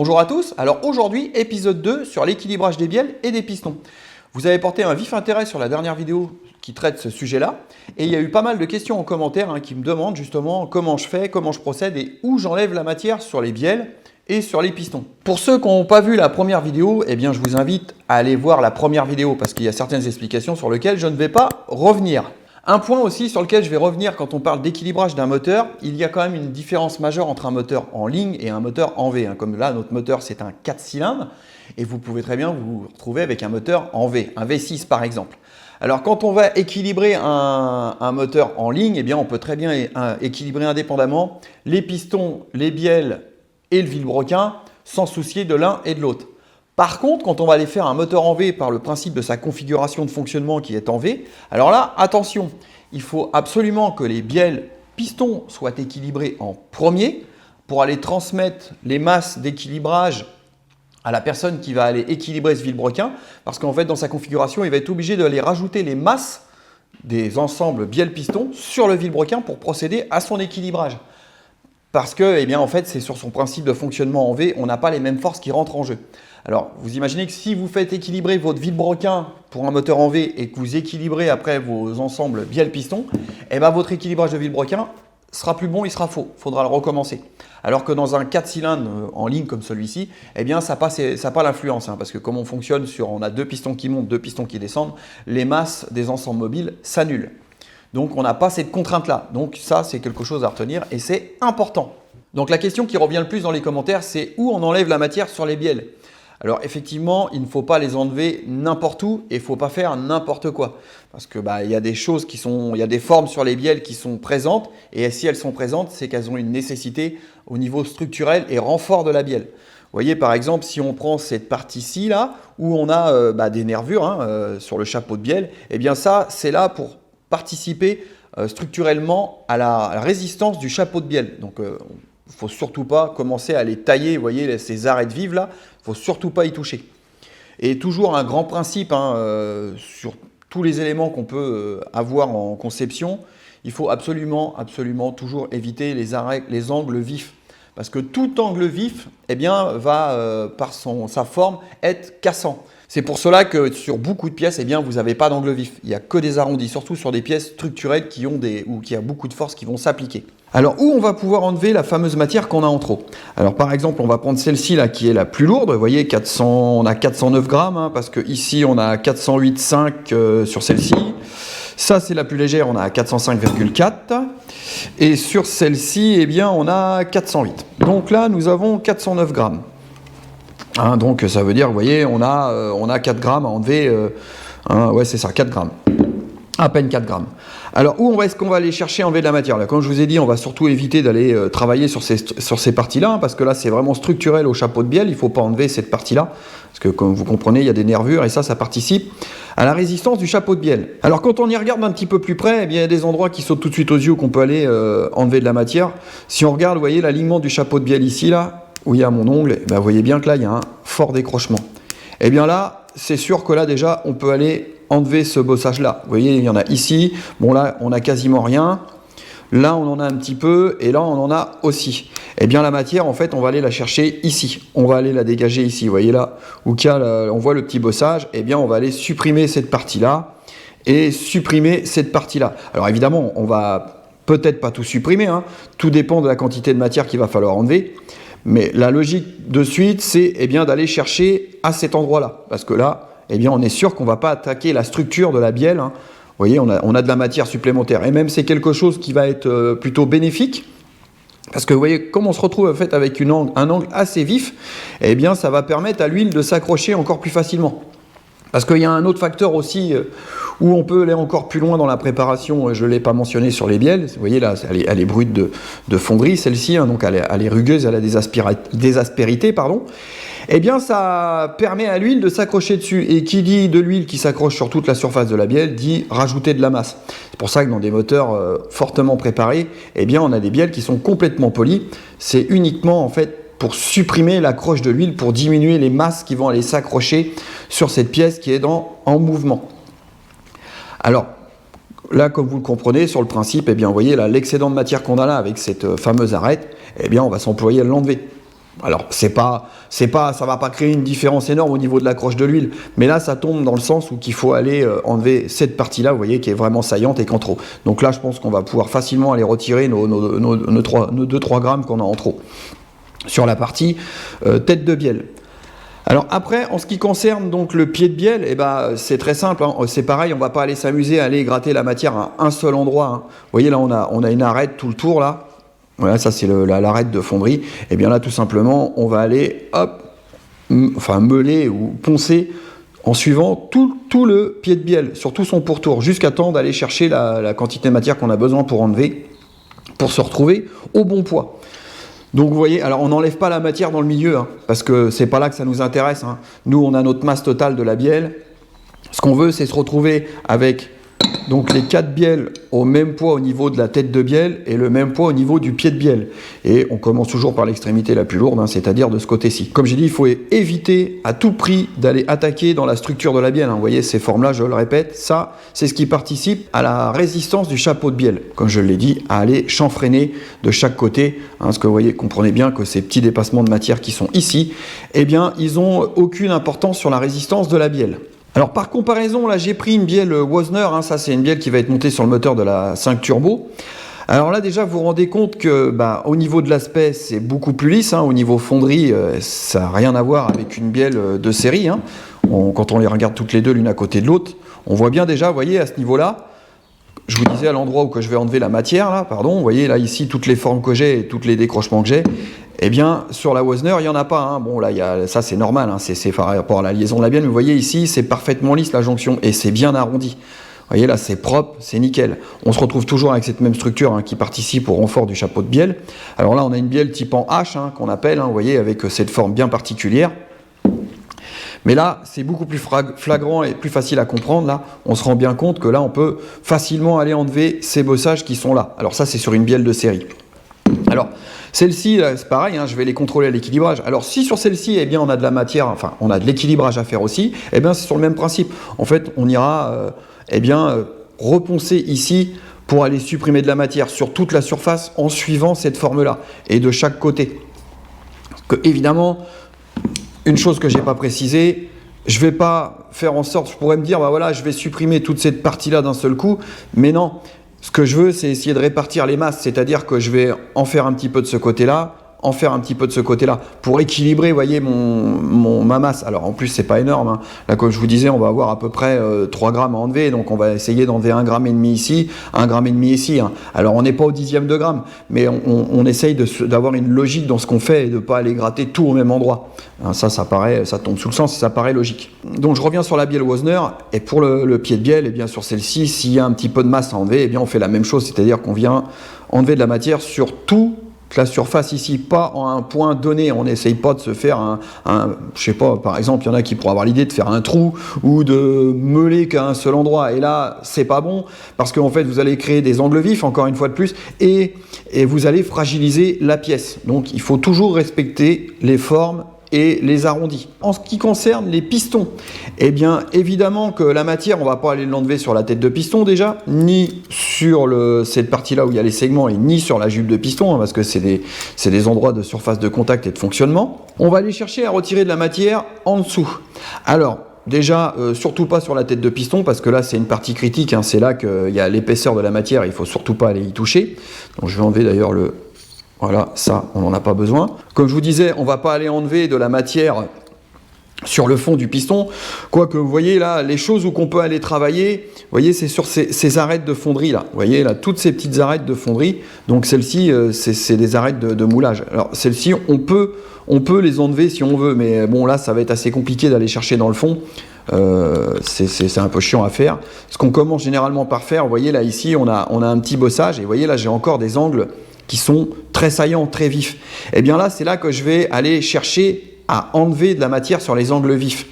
Bonjour à tous, alors aujourd'hui épisode 2 sur l'équilibrage des bielles et des pistons. Vous avez porté un vif intérêt sur la dernière vidéo qui traite ce sujet-là et il y a eu pas mal de questions en commentaire qui me demandent justement comment je fais, comment je procède et où j'enlève la matière sur les bielles et sur les pistons. Pour ceux qui n'ont pas vu la première vidéo, eh bien je vous invite à aller voir la première vidéo parce qu'il y a certaines explications sur lesquelles je ne vais pas revenir. Un point aussi sur lequel je vais revenir quand on parle d'équilibrage d'un moteur, il y a quand même une différence majeure entre un moteur en ligne et un moteur en V. Comme là, notre moteur, c'est un 4 cylindres et vous pouvez très bien vous retrouver avec un moteur en V, un V6 par exemple. Alors, quand on va équilibrer un moteur en ligne, eh bien, on peut très bien équilibrer indépendamment les pistons, les bielles et le vilebrequin sans soucier de l'un et de l'autre. Par contre, quand on va aller faire un moteur en V par le principe de sa configuration de fonctionnement qui est en V, alors là, attention, il faut absolument que les bielles pistons soient équilibrés en premier pour aller transmettre les masses d'équilibrage à la personne qui va aller équilibrer ce vilebrequin, parce qu'en fait, dans sa configuration, il va être obligé d'aller rajouter les masses des ensembles bielles-pistons sur le vilebrequin pour procéder à son équilibrage. Parce que, eh bien, en fait, c'est sur son principe de fonctionnement en V, on n'a pas les mêmes forces qui rentrent en jeu. Alors, vous imaginez que si vous faites équilibrer votre vilebrequin pour un moteur en V et que vous équilibrez après vos ensembles bielle-piston, eh bien, votre équilibrage de vilebrequin sera plus bon, il sera faux. Il faudra le recommencer. Alors que dans un 4 cylindres en ligne comme celui-ci, eh bien, ça n'a pas l'influence. Parce que comme on fonctionne on a deux pistons qui montent, deux pistons qui descendent, les masses des ensembles mobiles s'annulent. Donc, on n'a pas cette contrainte-là. Donc, ça, c'est quelque chose à retenir et c'est important. Donc, la question qui revient le plus dans les commentaires, c'est où on enlève la matière sur les bielles. Alors, effectivement, il ne faut pas les enlever n'importe où et il ne faut pas faire n'importe quoi. Parce que il y a des choses il y a des formes sur les bielles qui sont présentes et si elles sont présentes, c'est qu'elles ont une nécessité au niveau structurel et renfort de la bielle. Vous voyez, par exemple, si on prend cette partie-ci, là, où on a des nervures sur le chapeau de bielle, eh bien ça, c'est là pour participer structurellement à la résistance du chapeau de bielle. Donc, il ne faut surtout pas commencer à les tailler, vous voyez, ces arêtes vives là, il ne faut surtout pas y toucher. Et toujours un grand principe sur tous les éléments qu'on peut avoir en conception, il faut absolument toujours éviter les angles vifs. Parce que tout angle vif eh bien, va, par sa forme, être cassant. C'est pour cela que sur beaucoup de pièces, eh bien, vous n'avez pas d'angle vif. Il n'y a que des arrondis, surtout sur des pièces structurelles ou qui a beaucoup de forces qui vont s'appliquer. Alors, où on va pouvoir enlever la fameuse matière qu'on a en trop? Alors, par exemple, on va prendre celle-ci là qui est la plus lourde. Vous voyez, on a 409 grammes, parce que ici on a 408,5 sur celle-ci. Ça, c'est la plus légère, on a 405,4. Et sur celle-ci, eh bien, on a 408. Donc là, nous avons 409 grammes. Donc ça veut dire, vous voyez, on a 4 grammes à enlever, ouais c'est ça, 4 grammes, à peine 4 grammes. Alors où est-ce qu'on va aller chercher à enlever de la matière là? Comme je vous ai dit, on va surtout éviter d'aller travailler sur ces parties-là, parce que là c'est vraiment structurel au chapeau de bielle, il ne faut pas enlever cette partie-là, parce que comme vous comprenez, il y a des nervures et ça participe à la résistance du chapeau de bielle. Alors quand on y regarde un petit peu plus près, eh bien, il y a des endroits qui sautent tout de suite aux yeux qu'on peut aller enlever de la matière. Si on regarde, vous voyez l'alignement du chapeau de bielle ici, là, où il y a mon ongle, vous voyez bien que là, il y a un fort décrochement. Et bien là, c'est sûr que là, déjà, on peut aller enlever ce bossage-là. Vous voyez, il y en a ici. Bon, là, on n'a quasiment rien. Là, on en a un petit peu. Et là, on en a aussi. Et bien, la matière, en fait, on va aller la chercher ici. On va aller la dégager ici. Vous voyez là, où on voit le petit bossage. Et bien, on va aller supprimer cette partie-là et supprimer cette partie-là. Alors, évidemment, on va peut-être pas tout supprimer. Tout dépend de la quantité de matière qu'il va falloir enlever. Mais la logique de suite, c'est d'aller chercher à cet endroit-là. Parce que là, on est sûr qu'on ne va pas attaquer la structure de la bielle. Vous voyez, on a de la matière supplémentaire. Et même c'est quelque chose qui va être plutôt bénéfique. Parce que vous voyez, comme on se retrouve en fait avec un angle assez vif, ça va permettre à l'huile de s'accrocher encore plus facilement. Parce qu'il y a un autre facteur aussi où on peut aller encore plus loin dans la préparation, je ne l'ai pas mentionné sur les bielles, vous voyez là, elle est brute de fonderie, celle-ci, donc elle est rugueuse, elle a des aspérités, pardon. Ça permet à l'huile de s'accrocher dessus. Et qui dit de l'huile qui s'accroche sur toute la surface de la bielle, dit rajouter de la masse. C'est pour ça que dans des moteurs fortement préparés, on a des bielles qui sont complètement polies. C'est uniquement en fait pour supprimer l'accroche de l'huile, pour diminuer les masses qui vont aller s'accrocher sur cette pièce qui est en mouvement. Alors, là, comme vous le comprenez, sur le principe, vous voyez là, l'excédent de matière qu'on a là avec cette fameuse arête, on va s'employer à l'enlever. Alors, ça va pas créer une différence énorme au niveau de l'accroche de l'huile, mais là, ça tombe dans le sens où qu'il faut aller enlever cette partie-là, vous voyez, qui est vraiment saillante et qu'en trop. Donc là, je pense qu'on va pouvoir facilement aller retirer nos 2-3 grammes qu'on a en trop sur la partie tête de bielle. Alors après, en ce qui concerne donc le pied de bielle, eh ben, c'est très simple, hein. C'est pareil, on va pas aller s'amuser à aller gratter la matière à un seul endroit, hein. Vous voyez là, on a une arête tout le tour là. Voilà, ça c'est l'arête de fonderie. Et bien là, tout simplement, on va aller, hop, meuler ou poncer en suivant tout le pied de bielle, sur tout son pourtour, jusqu'à temps d'aller chercher la quantité de matière qu'on a besoin pour enlever, pour se retrouver au bon poids. Donc vous voyez, alors on n'enlève pas la matière dans le milieu, hein, parce que c'est pas là que ça nous intéresse, hein. Nous, on a notre masse totale de la bielle. Ce qu'on veut, c'est se retrouver avec donc les 4 bielles au même poids au niveau de la tête de bielle et le même poids au niveau du pied de bielle. Et on commence toujours par l'extrémité la plus lourde, hein, c'est-à-dire de ce côté-ci. Comme j'ai dit, il faut éviter à tout prix d'aller attaquer dans la structure de la bielle, hein. Vous voyez, ces formes-là, je le répète, ça, c'est ce qui participe à la résistance du chapeau de bielle. Comme je l'ai dit, à aller chanfreiner de chaque côté, hein, parce que vous voyez, comprenez bien que ces petits dépassements de matière qui sont ici, eh bien, ils n'ont aucune importance sur la résistance de la bielle. Alors par comparaison, là j'ai pris une bielle Wasner, hein, ça c'est une bielle qui va être montée sur le moteur de la 5 Turbo. Alors là déjà vous vous rendez compte que au niveau de l'aspect c'est beaucoup plus lisse, hein, au niveau fonderie ça n'a rien à voir avec une bielle de série, hein. Quand on les regarde toutes les deux l'une à côté de l'autre, on voit bien déjà, vous voyez à ce niveau-là, je vous disais à l'endroit où que je vais enlever la matière, là, pardon, vous voyez là ici toutes les formes que j'ai et tous les décrochements que j'ai. Eh bien, sur la Wasner, il n'y en a pas, hein. Bon, là, ça c'est normal, hein. C'est par rapport à la liaison de la bielle, mais vous voyez ici, c'est parfaitement lisse la jonction et c'est bien arrondi. Vous voyez là, c'est propre, c'est nickel. On se retrouve toujours avec cette même structure, hein, qui participe au renfort du chapeau de bielle. Alors là, on a une bielle type en H, hein, qu'on appelle, hein, vous voyez, avec cette forme bien particulière. Mais là, c'est beaucoup plus flagrant et plus facile à comprendre. Là, on se rend bien compte que là, on peut facilement aller enlever ces bossages qui sont là. Alors ça, c'est sur une bielle de série. Alors, celle-ci, c'est pareil, hein, je vais les contrôler à l'équilibrage. Alors, si sur celle-ci, eh bien, on a de la matière, enfin, on a de l'équilibrage à faire aussi, eh bien, c'est sur le même principe. En fait, on ira, reponcer ici pour aller supprimer de la matière sur toute la surface en suivant cette forme-là et de chaque côté. Que, évidemment, une chose que je n'ai pas précisée, je ne vais pas faire en sorte, je pourrais me dire, voilà, je vais supprimer toute cette partie-là d'un seul coup, mais non. Ce que je veux, c'est essayer de répartir les masses, c'est-à-dire que je vais en faire un petit peu de ce côté-là, en faire un petit peu de ce côté-là, pour équilibrer, vous voyez, ma masse. Alors en plus, c'est pas énorme, hein. Là, comme je vous disais, on va avoir à peu près 3 grammes à enlever, donc on va essayer d'enlever 1,5 gramme ici, 1,5 gramme ici, hein. Alors on n'est pas au dixième de gramme, mais on essaye d'avoir une logique dans ce qu'on fait et de ne pas aller gratter tout au même endroit. Hein, ça tombe sous le sens, ça paraît logique. Donc je reviens sur la bielle Wasner, et pour le pied de bielle, et bien sur celle-ci, s'il y a un petit peu de masse à enlever, et bien on fait la même chose, c'est-à-dire qu'on vient enlever de la matière sur tout la surface ici, pas en un point donné. On n'essaye pas de se faire je sais pas, par exemple, il y en a qui pourraient avoir l'idée de faire un trou ou de meuler qu'à un seul endroit. Et là, c'est pas bon parce qu'en fait, vous allez créer des angles vifs, encore une fois de plus, et vous allez fragiliser la pièce. Donc, il faut toujours respecter les formes et les arrondis. En ce qui concerne les pistons, eh bien évidemment que la matière, on ne va pas aller l'enlever sur la tête de piston déjà, ni sur cette partie-là où il y a les segments, et ni sur la jupe de piston, hein, parce que c'est des endroits de surface de contact et de fonctionnement. On va aller chercher à retirer de la matière en dessous. Alors, déjà, surtout pas sur la tête de piston, parce que là, c'est une partie critique, hein, c'est là qu'il y a l'épaisseur de la matière, il ne faut surtout pas aller y toucher. Donc je vais enlever d'ailleurs Voilà, ça, on n'en a pas besoin. Comme je vous disais, on ne va pas aller enlever de la matière sur le fond du piston. Quoique, vous voyez là, les choses où qu'on peut aller travailler, vous voyez, c'est sur ces arêtes de fonderie là. Vous voyez là, toutes ces petites arêtes de fonderie. Donc celles-ci, c'est des arêtes de moulage. Alors celles-ci, on peut les enlever si on veut, mais bon là, ça va être assez compliqué d'aller chercher dans le fond. C'est un peu chiant à faire. Ce qu'on commence généralement par faire, vous voyez là, ici, on a un petit bossage. Et vous voyez là, j'ai encore des angles qui sont très saillants, très vifs. Et bien là, c'est là que je vais aller chercher à enlever de la matière sur les angles vifs.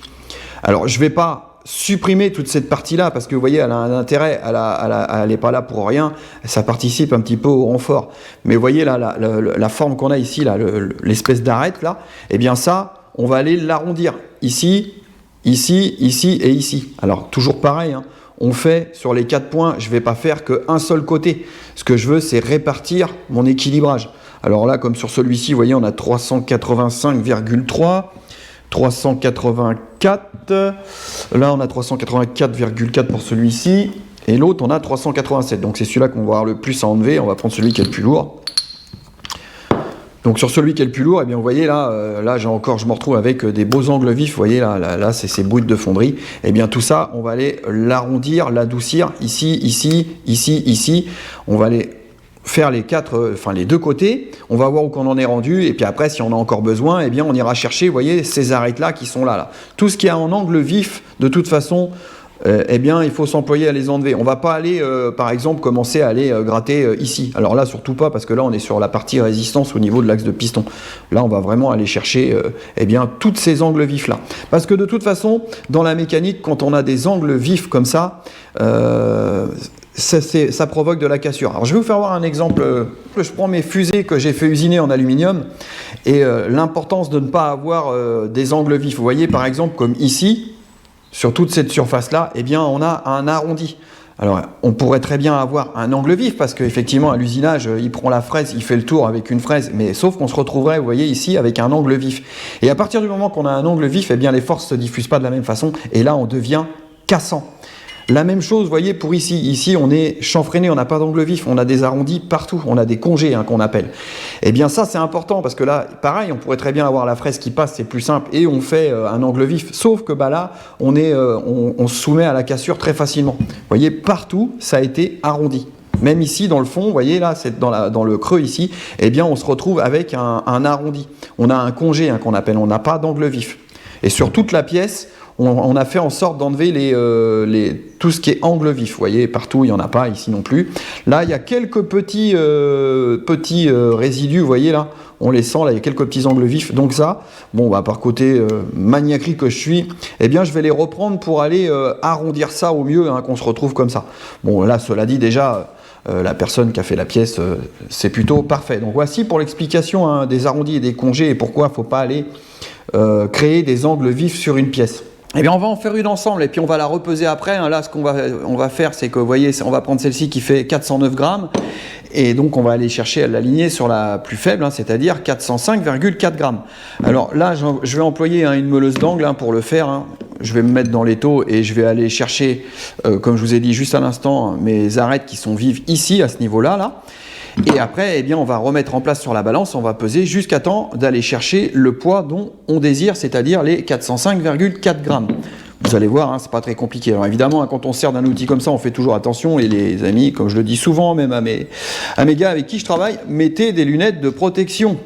Alors, je ne vais pas supprimer toute cette partie-là, parce que vous voyez, elle a un intérêt, elle n'est pas là pour rien, ça participe un petit peu au renfort. Mais vous voyez là, la forme qu'on a ici, là, l'espèce d'arête, là, et bien ça, on va aller l'arrondir. Ici, ici, ici et ici. Alors, toujours pareil, hein. On fait sur les 4 points, je ne vais pas faire qu'un seul côté. Ce que je veux, c'est répartir mon équilibrage. Alors là, comme sur celui-ci, vous voyez, on a 385,3, 384, là on a 384,4 pour celui-ci, et l'autre on a 387, donc c'est celui-là qu'on va avoir le plus à enlever. On va prendre celui qui est le plus lourd. Donc sur celui qui est le plus lourd, eh bien vous voyez là, je me retrouve avec des beaux angles vifs. Vous voyez là c'est ces brutes de fonderie. Eh bien tout ça, on va aller l'arrondir, l'adoucir ici, ici, ici, ici. On va aller faire les deux côtés. On va voir où qu'on en est rendu. Et puis après, si on a encore besoin, eh bien on ira chercher, vous voyez, ces arêtes là qui sont là. Tout ce qui est en angle vif, de toute façon, eh bien, il faut s'employer à les enlever. On ne va pas aller, par exemple, commencer à aller gratter ici. Alors là, surtout pas, parce que là, on est sur la partie résistance au niveau de l'axe de piston. Là, on va vraiment aller chercher eh bien, tous ces angles vifs-là. Parce que de toute façon, dans la mécanique, quand on a des angles vifs comme ça, ça provoque de la cassure. Alors, je vais vous faire voir un exemple. Je prends mes fusées que j'ai fait usiner en aluminium et l'importance de ne pas avoir des angles vifs. Vous voyez, par exemple, comme ici, sur toute cette surface-là, eh bien, on a un arrondi. Alors, on pourrait très bien avoir un angle vif parce qu'effectivement, à l'usinage, il prend la fraise, il fait le tour avec une fraise, mais sauf qu'on se retrouverait, vous voyez, ici, avec un angle vif. Et à partir du moment qu'on a un angle vif, eh bien, les forces ne se diffusent pas de la même façon, et là, on devient cassant. La même chose, vous voyez, pour ici. Ici, on est chanfreiné, on n'a pas d'angle vif, on a des arrondis partout, on a des congés qu'on appelle. Eh bien ça, c'est important parce que là, pareil, on pourrait très bien avoir la fraise qui passe, c'est plus simple, et on fait un angle vif. Sauf que là, on se soumet à la cassure très facilement. Vous voyez, partout, ça a été arrondi. Même ici, dans le fond, vous voyez, là, c'est dans le creux ici, eh bien, on se retrouve avec un arrondi. On a un congé qu'on appelle, on n'a pas d'angle vif. Et sur toute la pièce, on a fait en sorte d'enlever tout ce qui est angle vif. Vous voyez, partout, il n'y en a pas, ici non plus. Là, il y a quelques petits résidus, vous voyez là, on les sent, là, il y a quelques petits angles vifs. Donc ça, bon, bah, par côté maniaquerie que je suis, eh bien, je vais les reprendre pour aller arrondir ça au mieux, qu'on se retrouve comme ça. Bon, là, cela dit, déjà, la personne qui a fait la pièce, c'est plutôt parfait. Donc voici pour l'explication des arrondis et des congés et pourquoi il ne faut pas aller créer des angles vifs sur une pièce. Eh bien, on va en faire une ensemble et puis on va la repeser après. Là, ce qu'on va faire, c'est que, vous voyez, on va prendre celle-ci qui fait 409 grammes. Et donc, on va aller chercher à l'aligner sur la plus faible, c'est-à-dire 405,4 grammes. Alors là, je vais employer une meuleuse d'angle pour le faire. Je vais me mettre dans l'étau et je vais aller chercher, comme je vous ai dit juste à l'instant, mes arêtes qui sont vives ici, à ce niveau-là. Là. Et après, eh bien, on va remettre en place sur la balance, on va peser jusqu'à temps d'aller chercher le poids dont on désire, c'est-à-dire les 405,4 grammes. Vous allez voir, c'est pas très compliqué. Alors évidemment, quand on sert d'un outil comme ça, on fait toujours attention. Et les amis, comme je le dis souvent, même à mes gars avec qui je travaille, mettez des lunettes de protection.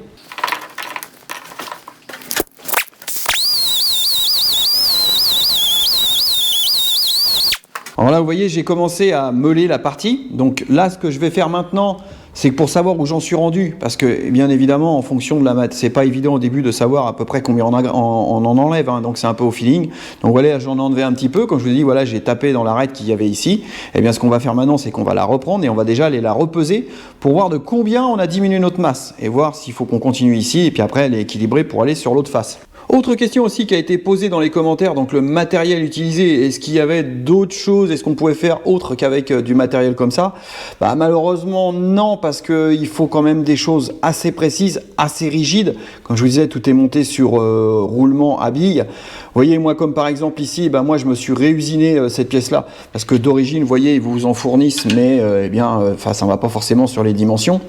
Alors là, vous voyez, j'ai commencé à meuler la partie. Donc là, ce que je vais faire maintenant, c'est que pour savoir où j'en suis rendu, parce que bien évidemment, en fonction de la mat, c'est pas évident au début de savoir à peu près combien on en enlève, donc c'est un peu au feeling. Donc voilà, j'en ai enlevé un petit peu, comme je vous dis, voilà, j'ai tapé dans l'arête qu'il y avait ici. Et bien ce qu'on va faire maintenant, c'est qu'on va la reprendre et on va déjà aller la repeser pour voir de combien on a diminué notre masse et voir s'il faut qu'on continue ici et puis après elle est équilibrée pour aller sur l'autre face. Autre question aussi qui a été posée dans les commentaires, donc le matériel utilisé, est-ce qu'il y avait d'autres choses, est-ce qu'on pouvait faire autre qu'avec du matériel comme ça? Malheureusement non, parce qu'il faut quand même des choses assez précises, assez rigides. Comme je vous disais, tout est monté sur roulement à billes. Vous voyez, moi comme par exemple ici, moi je me suis réusiné cette pièce-là, parce que d'origine, vous voyez, ils vous en fournissent, mais ça ne va pas forcément sur les dimensions.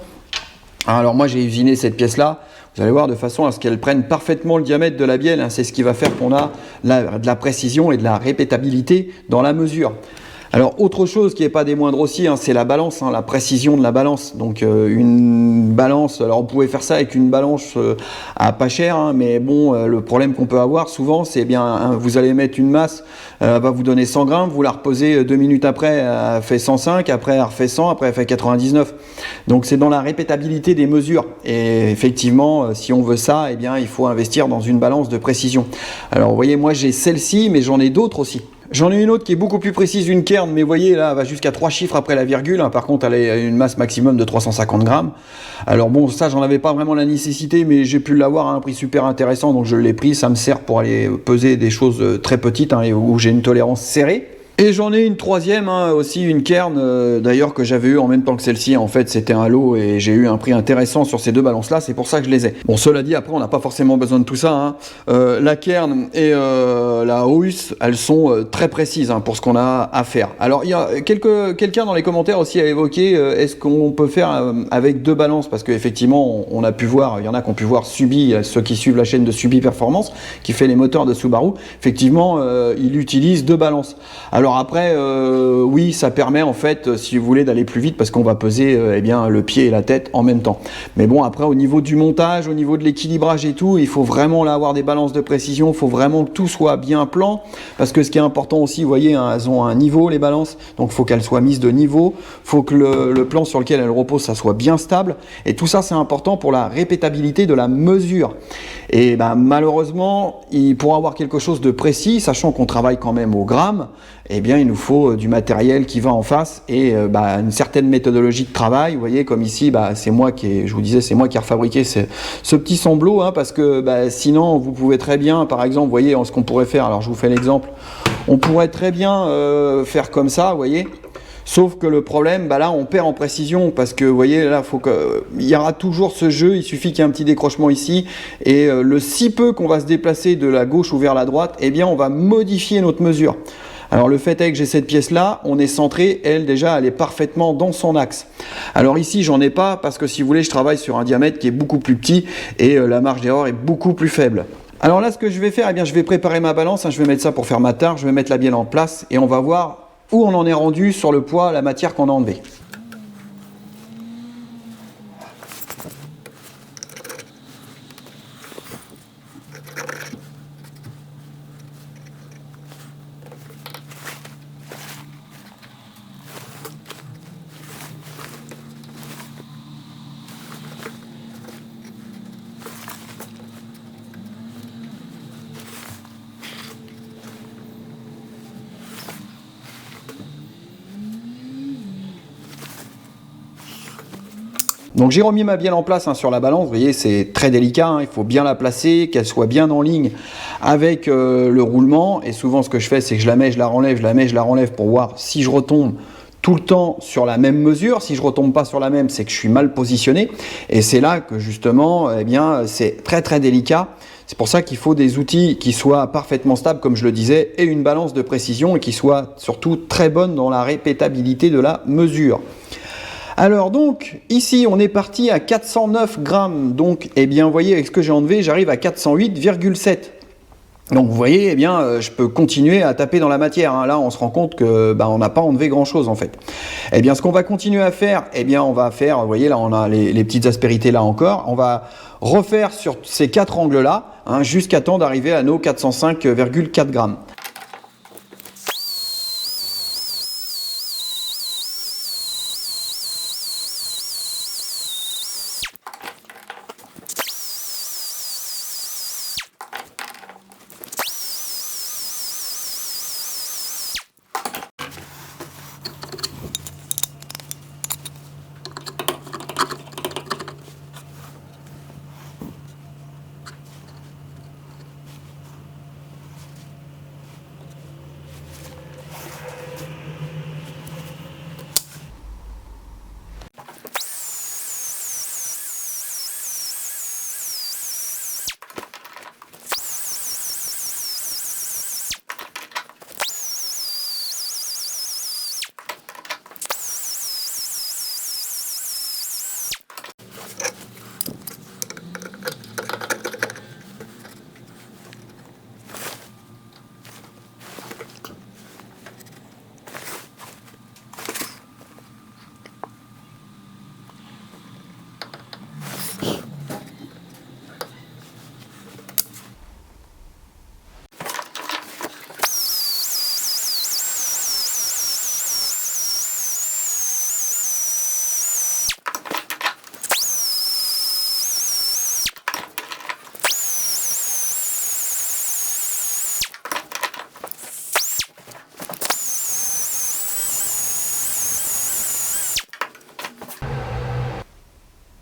Alors moi j'ai usiné cette pièce-là. Vous allez voir de façon à ce qu'elle prenne parfaitement le diamètre de la bielle. C'est ce qui va faire qu'on a de la précision et de la répétabilité dans la mesure. Alors autre chose qui n'est pas des moindres aussi, c'est la balance, la précision de la balance. Donc une balance, alors on pouvait faire ça avec une balance à pas cher, mais bon, le problème qu'on peut avoir souvent, c'est bien, vous allez mettre une masse, elle va vous donner 100 grammes, vous la reposez 2 minutes après, elle fait 105, après elle refait 100, après elle fait 99. Donc c'est dans la répétabilité des mesures. Et effectivement, si on veut ça, il faut investir dans une balance de précision. Alors vous voyez, moi j'ai celle-ci, mais j'en ai d'autres aussi. J'en ai une autre qui est beaucoup plus précise, une Kern, mais vous voyez, là, elle va jusqu'à 3 chiffres après la virgule. Par contre, elle a une masse maximum de 350 grammes. Alors bon, ça, j'en avais pas vraiment la nécessité, mais j'ai pu l'avoir à un prix super intéressant, donc je l'ai pris. Ça me sert pour aller peser des choses très petites, où j'ai une tolérance serrée. Et j'en ai une troisième, hein, aussi une Kern, d'ailleurs que j'avais eu en même temps que celle-ci. En fait, c'était un lot et j'ai eu un prix intéressant sur ces deux balances-là. C'est pour ça que je les ai. Bon, cela dit, après, on n'a pas forcément besoin de tout ça, hein. La Kern et la Houys, elles sont très précises, hein, pour ce qu'on a à faire. Alors, il y a quelqu'un dans les commentaires aussi a évoqué est-ce qu'on peut faire avec deux balances, parce qu'effectivement, on a pu voir, il y en a qui ont pu voir Subi, ceux qui suivent la chaîne de Subi Performance, qui fait les moteurs de Subaru. Effectivement, il utilise deux balances. Alors après, oui, ça permet en fait, si vous voulez, d'aller plus vite parce qu'on va peser eh bien, le pied et la tête en même temps. Mais bon, après, au niveau du montage, au niveau de l'équilibrage et tout, il faut vraiment là avoir des balances de précision, il faut vraiment que tout soit bien plan, parce que ce qui est important aussi, vous voyez, hein, elles ont un niveau, les balances, donc il faut qu'elles soient mises de niveau, il faut que le plan sur lequel elles reposent, ça soit bien stable, et tout ça, c'est important pour la répétabilité de la mesure. Et ben, malheureusement, pour avoir quelque chose de précis, sachant qu'on travaille quand même au gramme, eh bien, il nous faut du matériel qui va en face et une certaine méthodologie de travail. Vous voyez, comme ici, c'est moi je vous disais, c'est moi qui ai refabriqué ce petit samblot, hein, parce que sinon, vous pouvez très bien, par exemple, vous voyez, ce qu'on pourrait faire. Alors, je vous fais l'exemple. On pourrait très bien faire comme ça, vous voyez. Sauf que le problème, là, on perd en précision parce que, vous voyez, là, il y aura toujours ce jeu. Il suffit qu'il y ait un petit décrochement ici et le si peu qu'on va se déplacer de la gauche ou vers la droite, eh bien, on va modifier notre mesure. Alors le fait est que j'ai cette pièce-là, on est centré, elle déjà, elle est parfaitement dans son axe. Alors ici, j'en ai pas parce que si vous voulez, je travaille sur un diamètre qui est beaucoup plus petit et la marge d'erreur est beaucoup plus faible. Alors là, ce que je vais faire, eh bien, je vais préparer ma balance, hein, je vais mettre ça pour faire ma tare, je vais mettre la bielle en place et on va voir où on en est rendu sur le poids, la matière qu'on a enlevée. Donc j'ai remis ma bielle en place, hein, sur la balance, vous voyez, c'est très délicat, hein, il faut bien la placer, qu'elle soit bien en ligne avec le roulement, et souvent ce que je fais, c'est que je la mets, je la renlève, je la mets, je la renlève pour voir si je retombe tout le temps sur la même mesure. Si je retombe pas sur la même, c'est que je suis mal positionné, et c'est là que justement, eh bien, c'est très très délicat. C'est pour ça qu'il faut des outils qui soient parfaitement stables, comme je le disais, et une balance de précision et qui soit surtout très bonne dans la répétabilité de la mesure. Alors donc, ici, on est parti à 409 grammes. Donc, eh bien, vous voyez, avec ce que j'ai enlevé, j'arrive à 408,7. Donc, vous voyez, eh bien, je peux continuer à taper dans la matière, hein. Là, on se rend compte que on n'a pas enlevé grand-chose, en fait. Eh bien, ce qu'on va continuer à faire, eh bien, on va faire, vous voyez, là, on a les petites aspérités là encore. On va refaire sur ces quatre angles-là, hein, jusqu'à temps d'arriver à nos 405,4 grammes.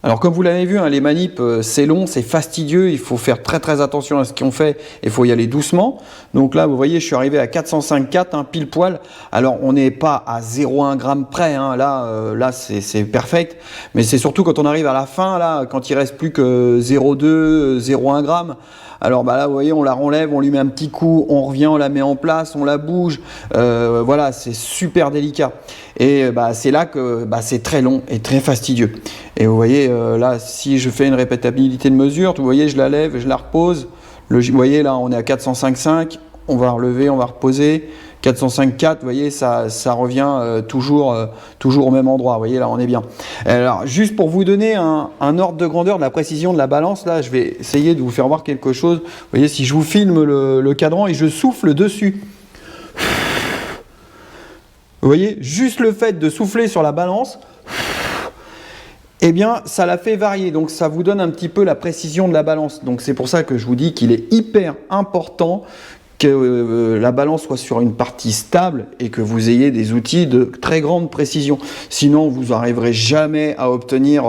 Alors comme vous l'avez vu, hein, les manips c'est long, c'est fastidieux, il faut faire très attention à ce qu'on fait, il faut y aller doucement. Donc là vous voyez je suis arrivé à 405,4 hein, pile poil. Alors on n'est pas à 0,1 g près, hein, là c'est perfect, mais c'est surtout quand on arrive à la fin, là, quand il reste plus que 0,2, 0,1 g. Alors bah là vous voyez on la relève, on lui met un petit coup, on revient, on la met en place, on la bouge, voilà c'est super délicat. Et bah, c'est là que bah, c'est très long et très fastidieux. Et vous voyez là si je fais une répétabilité de mesure, vous voyez je la lève, je la repose, vous voyez là on est à 405,5, on va relever, on va reposer, 405,4, vous voyez ça revient toujours au même endroit, vous voyez là on est bien. Alors juste pour vous donner un ordre de grandeur de la précision de la balance, là je vais essayer de vous faire voir quelque chose. Vous voyez si je vous filme le cadran et je souffle dessus, vous voyez juste le fait de souffler sur la balance, eh bien ça la fait varier, donc ça vous donne un petit peu la précision de la balance. Donc c'est pour ça que je vous dis qu'il est hyper important que la balance soit sur une partie stable et que vous ayez des outils de très grande précision. Sinon, vous n'arriverez jamais à obtenir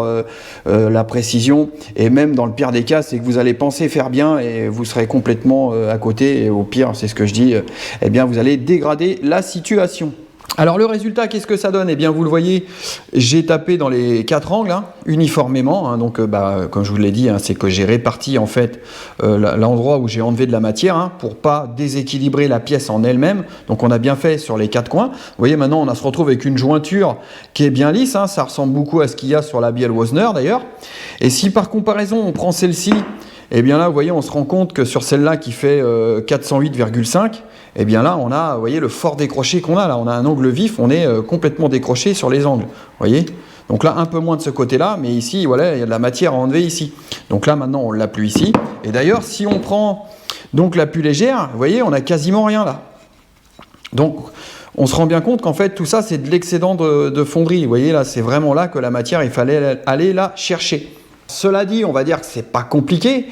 la précision. Et même dans le pire des cas, c'est que vous allez penser faire bien et vous serez complètement à côté. Et au pire, c'est ce que je dis, eh bien, vous allez dégrader la situation. Alors le résultat, qu'est-ce que ça donne? Eh bien vous le voyez, j'ai tapé dans les 4 angles hein, uniformément, hein, donc comme je vous l'ai dit, hein, c'est que j'ai réparti en fait l'endroit où j'ai enlevé de la matière hein, pour pas déséquilibrer la pièce en elle-même. Donc on a bien fait sur les 4 coins. Vous voyez maintenant on se retrouve avec une jointure qui est bien lisse, hein, ça ressemble beaucoup à ce qu'il y a sur la bielle Wozner d'ailleurs. Et si par comparaison on prend celle-ci, eh bien là vous voyez on se rend compte que sur celle-là qui fait 408,5, et bien là on a, vous voyez, le fort décroché qu'on a là, on a un angle vif, on est complètement décroché sur les angles, vous voyez. Donc là un peu moins de ce côté-là, mais ici voilà, il y a de la matière à enlever ici. Donc là maintenant on l'a plus ici. Et d'ailleurs si on prend donc la plus légère, vous voyez, on a quasiment rien là. Donc on se rend bien compte qu'en fait tout ça c'est de l'excédent de fonderie. Vous voyez là, c'est vraiment là que la matière il fallait aller la chercher. Cela dit, on va dire que c'est pas compliqué,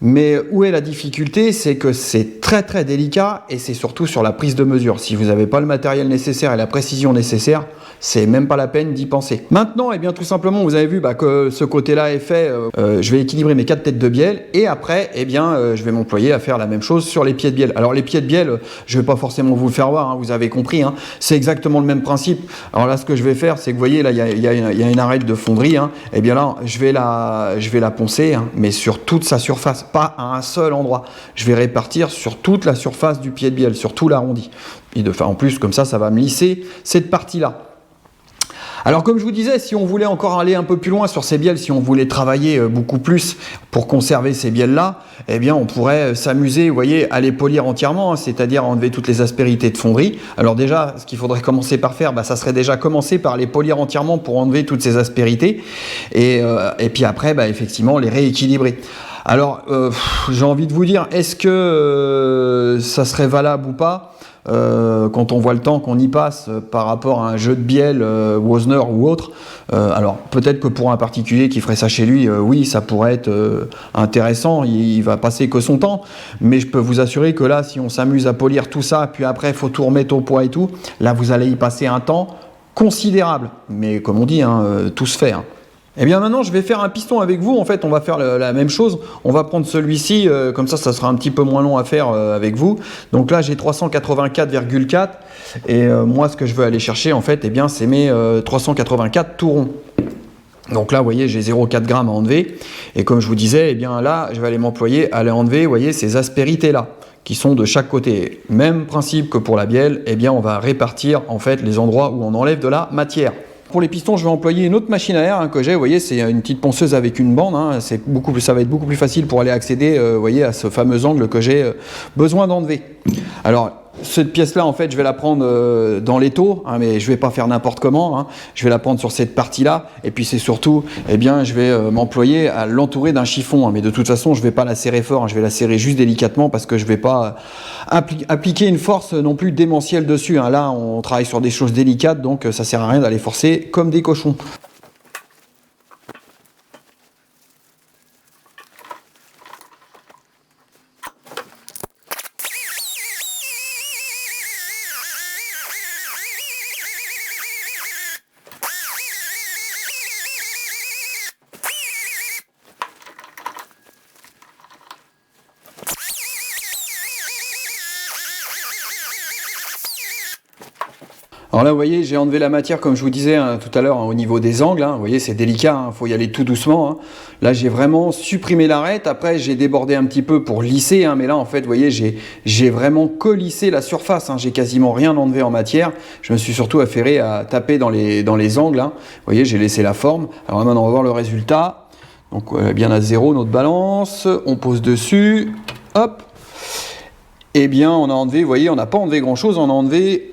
mais où est la difficulté? C'est que c'est très délicat et c'est surtout sur la prise de mesure. Si vous n'avez pas le matériel nécessaire et la précision nécessaire, c'est même pas la peine d'y penser. Maintenant, eh bien, tout simplement, vous avez vu que ce côté-là est fait. Je vais équilibrer mes 4 têtes de bielle et après, eh bien, je vais m'employer à faire la même chose sur les pieds de bielle. Alors, les pieds de bielle, je vais pas forcément vous le faire voir, hein, vous avez compris. Hein, c'est exactement le même principe. Alors là, ce que je vais faire, c'est que vous voyez, là, il y a une arête de fonderie. Hein, et bien là, je vais la poncer, hein, mais sur toute sa surface, pas à un seul endroit. Je vais répartir sur toute la surface du pied de bielle, sur tout l'arrondi. En plus, comme ça va me lisser cette partie-là. Alors comme je vous disais, si on voulait encore aller un peu plus loin sur ces bielles, si on voulait travailler beaucoup plus pour conserver ces bielles-là, eh bien on pourrait s'amuser, vous voyez, à les polir entièrement, hein, c'est-à-dire enlever toutes les aspérités de fonderie. Alors déjà, ce qu'il faudrait commencer par faire, ça serait déjà commencer par les polir entièrement pour enlever toutes ces aspérités et puis après, effectivement, les rééquilibrer. Alors, j'ai envie de vous dire, est-ce que ça serait valable ou pas? Quand on voit le temps qu'on y passe par rapport à un jeu de bielle Wozner ou autre, alors peut-être que pour un particulier qui ferait ça chez lui, oui ça pourrait être intéressant, il va passer que son temps, mais je peux vous assurer que là si on s'amuse à polir tout ça, puis après il faut tout remettre au poids et tout, là vous allez y passer un temps considérable, mais comme on dit, hein, tout se fait. Hein. Et bien maintenant je vais faire un piston avec vous, en fait on va faire la même chose, on va prendre celui-ci, comme ça sera un petit peu moins long à faire avec vous. Donc là j'ai 384,4 et moi ce que je veux aller chercher en fait, c'est mes 384 tout ronds. Donc là vous voyez j'ai 0,4 g à enlever et comme je vous disais, là je vais aller m'employer à aller enlever, vous voyez, ces aspérités là qui sont de chaque côté. Même principe que pour la bielle, on va répartir en fait les endroits où on enlève de la matière. Pour les pistons, je vais employer une autre machine à air que j'ai. Vous voyez, c'est une petite ponceuse avec une bande. Hein, ça va être beaucoup plus facile pour aller accéder voyez, à ce fameux angle que j'ai besoin d'enlever. Alors, cette pièce-là, en fait, je vais la prendre dans l'étau, hein, mais je ne vais pas faire n'importe comment. Hein. Je vais la prendre sur cette partie-là. Et puis, c'est surtout, je vais m'employer à l'entourer d'un chiffon. Hein, mais de toute façon, je ne vais pas la serrer fort. Hein, je vais la serrer juste délicatement parce que je ne vais pas appliquer une force non plus démentielle dessus. Hein. Là, on travaille sur des choses délicates, donc ça ne sert à rien d'aller forcer comme des cochons. Alors là, vous voyez, j'ai enlevé la matière, comme je vous disais tout à l'heure, au niveau des angles. Vous voyez, c'est délicat, faut y aller tout doucement. Là, j'ai vraiment supprimé l'arête. Après, j'ai débordé un petit peu pour lisser. Mais là, en fait, vous voyez, j'ai vraiment collissé la surface. J'ai quasiment rien enlevé en matière. Je me suis surtout affairé à taper dans les angles. Vous voyez, j'ai laissé la forme. Alors maintenant, on va voir le résultat. Donc, bien à 0, notre balance. On pose dessus. Hop. Eh bien, on a enlevé, vous voyez, on n'a pas enlevé grand-chose. On a enlevé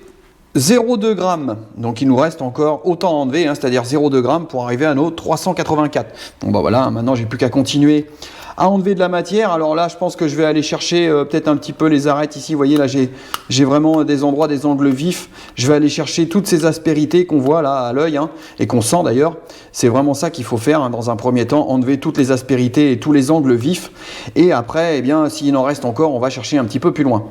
0,2 g. Donc il nous reste encore autant à enlever, c'est-à-dire 0,2 g pour arriver à nos 384. Donc bah voilà, maintenant j'ai plus qu'à continuer à enlever de la matière. Alors là, je pense que je vais aller chercher peut-être un petit peu les arêtes ici. Vous voyez, là j'ai vraiment des endroits, des angles vifs. Je vais aller chercher toutes ces aspérités qu'on voit là à l'œil et qu'on sent d'ailleurs. C'est vraiment ça qu'il faut faire dans un premier temps, enlever toutes les aspérités et tous les angles vifs. Et après, eh bien, s'il en reste encore, on va chercher un petit peu plus loin.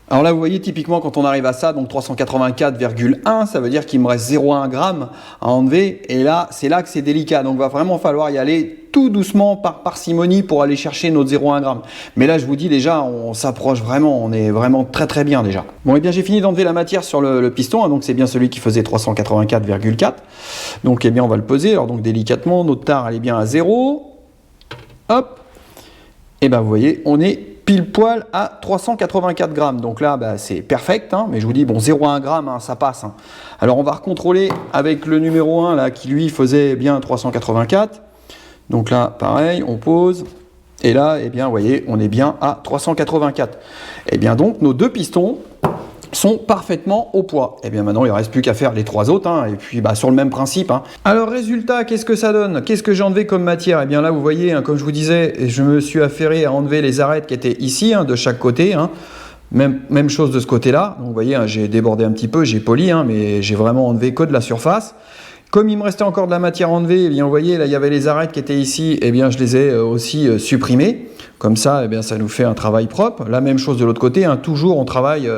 Alors là, vous voyez, typiquement, quand on arrive à ça, donc 384,1, ça veut dire qu'il me reste 0,1 g à enlever. Et là, c'est là que c'est délicat. Donc, il va vraiment falloir y aller tout doucement, par parcimonie, pour aller chercher notre 0,1 g. Mais là, je vous dis déjà, on s'approche vraiment. On est vraiment très, très bien déjà. Bon, et bien, j'ai fini d'enlever la matière sur le piston. Donc, c'est bien celui qui faisait 384,4. Donc, eh bien, on va le peser. Alors, donc, délicatement, notre tare, elle est bien à 0. Hop. Et bien, vous voyez, on est pile poil à 384 grammes. Donc là, c'est perfect. Mais je vous dis, bon, 0,1 g, ça passe. Alors, on va recontrôler avec le numéro 1, là, qui lui faisait bien 384. Donc là, pareil, on pose. Et là, eh bien, vous voyez, on est bien à 384. Et bien, donc, nos deux pistons sont parfaitement au poids. Et bien maintenant, il ne reste plus qu'à faire les trois autres, et puis sur le même principe. Alors résultat, qu'est-ce que ça donne? Qu'est-ce que j'ai enlevé comme matière? Et bien là, vous voyez, comme je vous disais, je me suis affairé à enlever les arêtes qui étaient ici, de chaque côté. Même chose de ce côté-là. Donc vous voyez, j'ai débordé un petit peu, j'ai poli, mais j'ai vraiment enlevé que de la surface. Comme il me restait encore de la matière à enlever, eh bien, vous voyez, là, il y avait les arêtes qui étaient ici, et bien, je les ai aussi supprimées. Comme ça, eh bien, ça nous fait un travail propre. La même chose de l'autre côté, toujours on travaille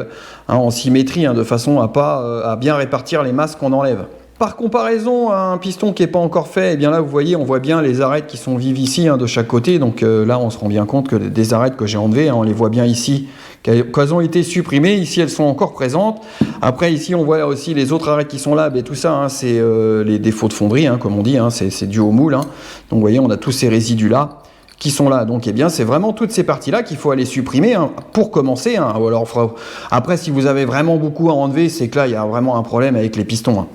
en symétrie, de façon à bien répartir les masses qu'on enlève. Par comparaison à un piston qui n'est pas encore fait, eh bien là vous voyez, on voit bien les arêtes qui sont vives ici de chaque côté. Donc là on se rend bien compte que des arêtes que j'ai enlevées, on les voit bien ici, qu'elles ont été supprimées. Ici elles sont encore présentes. Après ici on voit aussi les autres arêtes qui sont là. Tout ça c'est les défauts de fonderie, comme on dit, c'est dû au moule. Donc vous voyez, on a tous ces résidus là qui sont là. Donc, eh bien, c'est vraiment toutes ces parties-là qu'il faut aller supprimer pour commencer. Ou alors, après, si vous avez vraiment beaucoup à enlever, c'est que là, il y a vraiment un problème avec les pistons.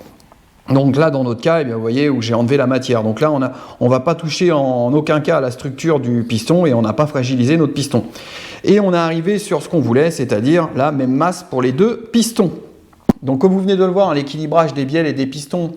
Donc là, dans notre cas, eh bien, vous voyez où j'ai enlevé la matière. Donc là, on ne va pas toucher en aucun cas à la structure du piston et on n'a pas fragilisé notre piston. Et on est arrivé sur ce qu'on voulait, c'est-à-dire la même masse pour les deux pistons. Donc, comme vous venez de le voir, l'équilibrage des bielles et des pistons,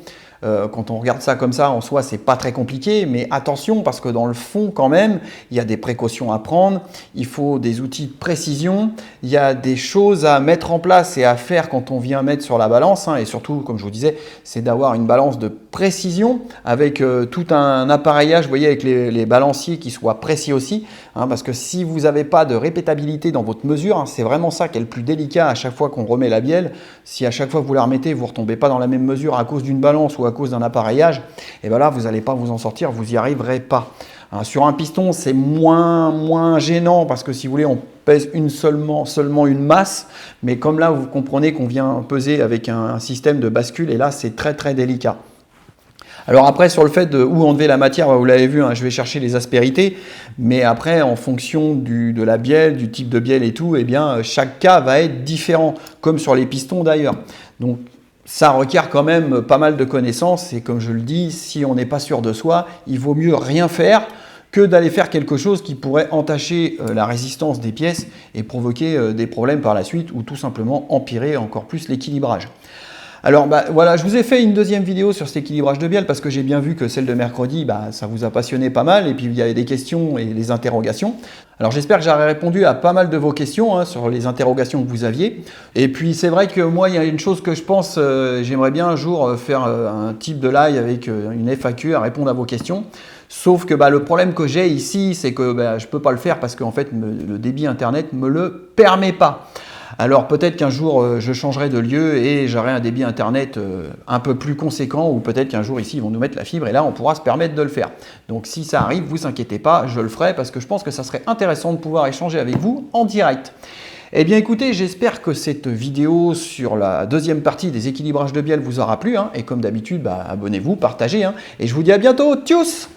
quand on regarde ça comme ça, en soi, c'est pas très compliqué, mais attention, parce que dans le fond, quand même, il y a des précautions à prendre, il faut des outils de précision, il y a des choses à mettre en place et à faire quand on vient mettre sur la balance, et surtout, comme je vous disais, c'est d'avoir une balance de précision avec tout un appareillage, vous voyez, avec les balanciers qui soient précis aussi, parce que si vous n'avez pas de répétabilité dans votre mesure, c'est vraiment ça qui est le plus délicat à chaque fois qu'on remet la bielle. Si à chaque fois que vous la remettez, vous ne retombez pas dans la même mesure à cause d'une balance ou à cause d'un appareillage, et bien là, vous n'allez pas vous en sortir, vous n'y arriverez pas. Sur un piston, c'est moins gênant parce que si vous voulez, on pèse seulement une masse, mais comme là, vous comprenez qu'on vient peser avec un système de bascule, et là, c'est très très délicat. Alors après, sur le fait de où enlever la matière, vous l'avez vu, je vais chercher les aspérités, mais après, en fonction de la bielle, du type de bielle et tout, eh bien, chaque cas va être différent, comme sur les pistons d'ailleurs. Donc, ça requiert quand même pas mal de connaissances, et comme je le dis, si on n'est pas sûr de soi, il vaut mieux rien faire que d'aller faire quelque chose qui pourrait entacher la résistance des pièces et provoquer des problèmes par la suite, ou tout simplement empirer encore plus l'équilibrage. Alors voilà, je vous ai fait une deuxième vidéo sur cet équilibrage de bielle parce que j'ai bien vu que celle de mercredi, ça vous a passionné pas mal, et puis il y avait des questions et des interrogations. Alors j'espère que j'aurai répondu à pas mal de vos questions sur les interrogations que vous aviez. Et puis c'est vrai que moi, il y a une chose que je pense, j'aimerais bien un jour faire un type de live avec une FAQ à répondre à vos questions. Sauf que le problème que j'ai ici, c'est que je ne peux pas le faire parce qu'en fait le débit internet ne me le permet pas. Alors peut-être qu'un jour je changerai de lieu et j'aurai un débit internet un peu plus conséquent, ou peut-être qu'un jour ici ils vont nous mettre la fibre et là on pourra se permettre de le faire. Donc si ça arrive, vous inquiétez pas, je le ferai parce que je pense que ça serait intéressant de pouvoir échanger avec vous en direct. Eh bien écoutez, j'espère que cette vidéo sur la deuxième partie des équilibrages de bielle vous aura plu, hein, et comme d'habitude, abonnez-vous, partagez, hein, et je vous dis à bientôt, tchuss!